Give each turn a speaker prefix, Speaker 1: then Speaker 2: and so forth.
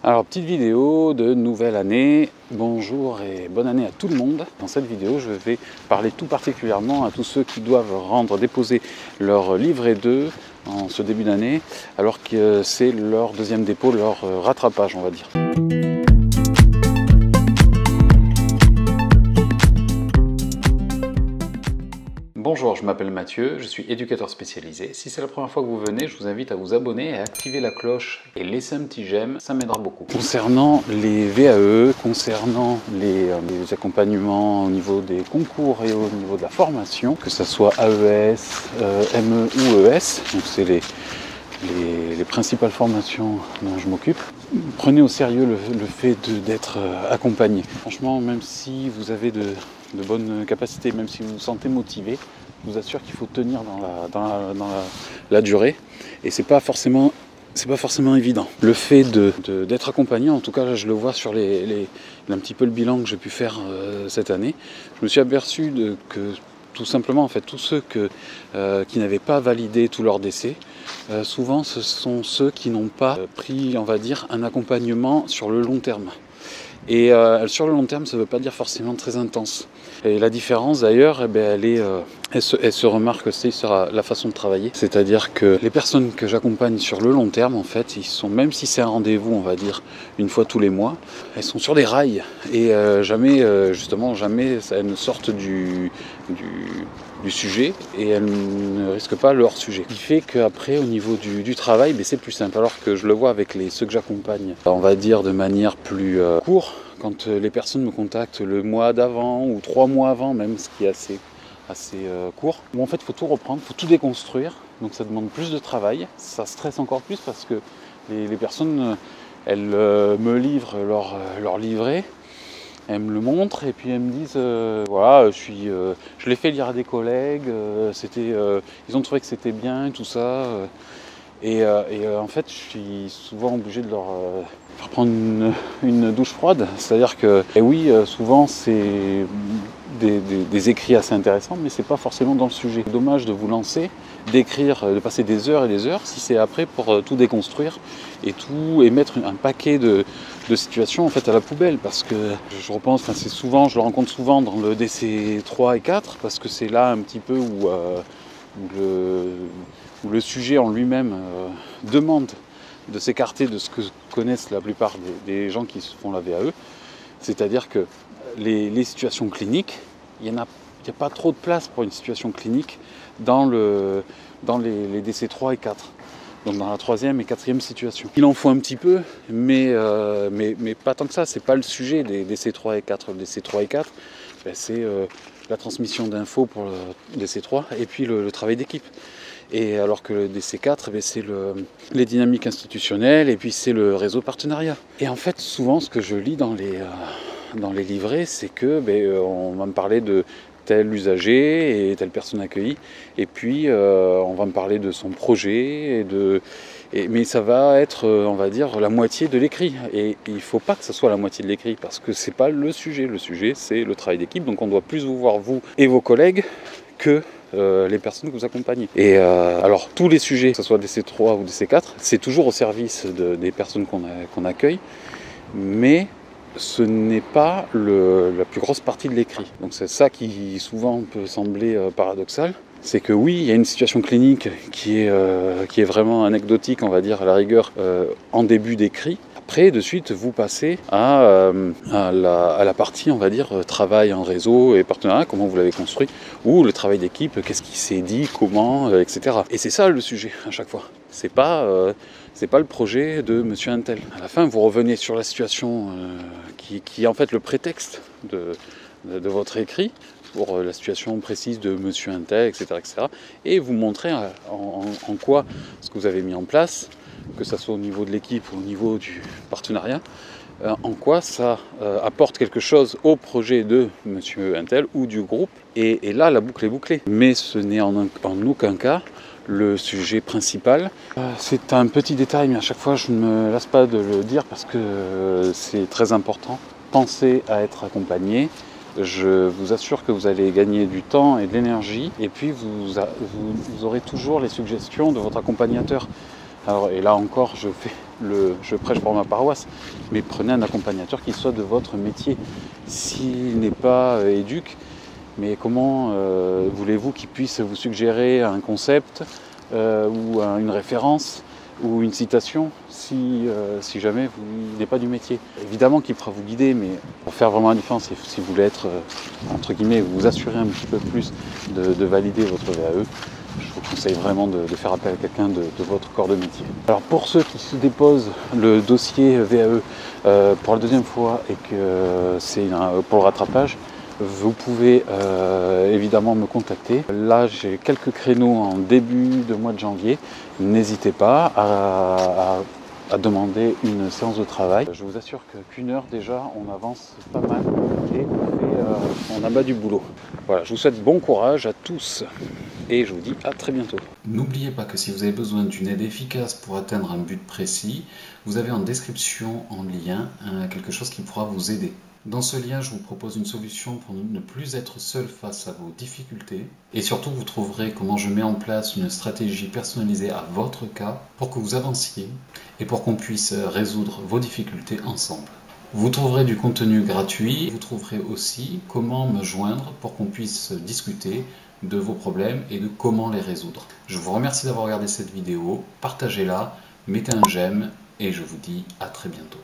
Speaker 1: Alors, petite vidéo de nouvelle année. Bonjour et bonne année à tout le monde. Dans cette vidéo, je vais parler tout particulièrement à tous ceux qui doivent déposer leur livret 2 en ce début d'année, alors que c'est leur deuxième dépôt, leur rattrapage, on va dire. Bonjour, je m'appelle Mathieu, je suis éducateur spécialisé. Si c'est la première fois que vous venez, je vous invite à vous abonner et à activer la cloche et laisser un petit j'aime, ça m'aidera beaucoup. Concernant les VAE, concernant les accompagnements au niveau des concours et au niveau de la formation, que ce soit AES, ME ou ES, donc c'est les principales formations dont je m'occupe, prenez au sérieux le fait d'être accompagné. Franchement, même si vous avez de bonnes capacités, même si vous vous sentez motivé, je vous assure qu'il faut tenir dans la durée, et c'est pas forcément évident. Le fait d'être accompagné, en tout cas là je le vois sur un petit peu le bilan que j'ai pu faire cette année, je me suis aperçu que tout simplement, en fait, tous ceux qui n'avaient pas validé tout leur décès, souvent ce sont ceux qui n'ont pas pris, on va dire, un accompagnement sur le long terme. Et sur le long terme, ça ne veut pas dire forcément très intense. Et la différence d'ailleurs, elle se remarque aussi sur la façon de travailler. C'est-à-dire que les personnes que j'accompagne sur le long terme, en fait, même si c'est un rendez-vous, on va dire, une fois tous les mois, elles sont sur des rails. Et jamais elles ne sortent du sujet, et elles ne risquent pas le hors-sujet. Ce qui fait qu'après, au niveau du travail, c'est plus simple. Alors que je le vois avec ceux que j'accompagne, on va dire de manière plus courte, quand les personnes me contactent le mois d'avant ou 3 mois avant même, ce qui est assez court, où en fait il faut tout reprendre, il faut tout déconstruire, donc ça demande plus de travail, ça stresse encore plus parce que les personnes, elles me livrent leur livret, elles me le montrent et puis elles me disent voilà, je l'ai fait lire à des collègues, ils ont trouvé que c'était bien, tout ça. En fait, je suis souvent obligé de leur faire prendre une douche froide. C'est-à-dire que, oui, souvent c'est des écrits assez intéressants, mais c'est pas forcément dans le sujet. C'est dommage de vous lancer, d'écrire, de passer des heures et des heures, si c'est après pour tout déconstruire et mettre un paquet de situations en fait à la poubelle. Parce que je le rencontre souvent dans le DC 3 et 4, parce que c'est là un petit peu où le sujet en lui-même demande de s'écarter de ce que connaissent la plupart des gens qui se font la VAE. C'est-à-dire que les situations cliniques, il n'y a pas trop de place pour une situation clinique dans les DC 3 et 4. Donc dans la 3e et 4e situation. Il en faut un petit peu, mais pas tant que ça. C'est pas le sujet des DC 3 et 4. Le DC 3 et 4, c'est la transmission d'infos pour le DC 3 et puis le travail d'équipe. Et alors que le DC4, c'est les dynamiques institutionnelles et puis c'est le réseau partenariat. Et en fait, souvent, ce que je lis dans les livrets, c'est que on va me parler de tel usager et telle personne accueillie, et puis on va me parler de son projet, mais ça va être, on va dire, la moitié de l'écrit. Et il ne faut pas que ça soit la moitié de l'écrit, parce que c'est pas le sujet. Le sujet, c'est le travail d'équipe, donc on doit plus vous voir, vous et vos collègues, que les personnes que vous accompagnez. Et alors, tous les sujets, que ce soit DC3 ou DC4, c'est toujours au service des personnes qu'on accueille, mais ce n'est pas la plus grosse partie de l'écrit. Donc c'est ça qui souvent peut sembler paradoxal. C'est que oui, il y a une situation clinique qui est vraiment anecdotique, on va dire, à la rigueur, en début d'écrit. Après, de suite, vous passez à la partie, on va dire, travail en réseau et partenariat, comment vous l'avez construit, ou le travail d'équipe, qu'est-ce qui s'est dit, comment, etc. Et c'est ça le sujet à chaque fois. C'est pas le projet de monsieur Untel. À la fin, vous revenez sur la situation qui est en fait le prétexte de votre écrit, pour la situation précise de monsieur Untel, etc., etc. Et vous montrez en quoi ce que vous avez mis en place, que ce soit au niveau de l'équipe ou au niveau du partenariat, en quoi ça apporte quelque chose au projet de monsieur Untel ou du groupe. Et là, la boucle est bouclée. Mais ce n'est en aucun cas le sujet principal. C'est un petit détail, mais à chaque fois je ne me lasse pas de le dire parce que c'est très important. Pensez à être accompagné. Je vous assure que vous allez gagner du temps et de l'énergie, et puis vous aurez toujours les suggestions de votre accompagnateur. Alors, et là encore, je fais je prêche pour ma paroisse, mais prenez un accompagnateur qui soit de votre métier. S'il n'est pas éduque, mais comment voulez-vous qu'il puisse vous suggérer un concept ou une référence ou une citation si jamais il n'est pas du métier. Évidemment qu'il pourra vous guider, mais pour faire vraiment la différence, si vous voulez être, entre guillemets, vous assurer un petit peu plus de valider votre VAE, je vous conseille vraiment de faire appel à quelqu'un de votre corps de métier. Alors pour ceux qui se déposent le dossier VAE pour la deuxième fois et que c'est pour le rattrapage, vous pouvez évidemment me contacter. Là, j'ai quelques créneaux en début de mois de janvier. N'hésitez pas à demander une séance de travail. Je vous assure qu'une heure déjà, on avance pas mal et on abat du boulot. Voilà, je vous souhaite bon courage à tous et je vous dis à très bientôt. N'oubliez pas que si vous avez besoin d'une aide efficace pour atteindre un but précis, vous avez en description en lien quelque chose qui pourra vous aider. Dans ce lien, je vous propose une solution pour ne plus être seul face à vos difficultés. Et surtout, vous trouverez comment je mets en place une stratégie personnalisée à votre cas pour que vous avanciez et pour qu'on puisse résoudre vos difficultés ensemble. Vous trouverez du contenu gratuit. Vous trouverez aussi comment me joindre pour qu'on puisse discuter de vos problèmes et de comment les résoudre. Je vous remercie d'avoir regardé cette vidéo. Partagez-la, mettez un j'aime et je vous dis à très bientôt.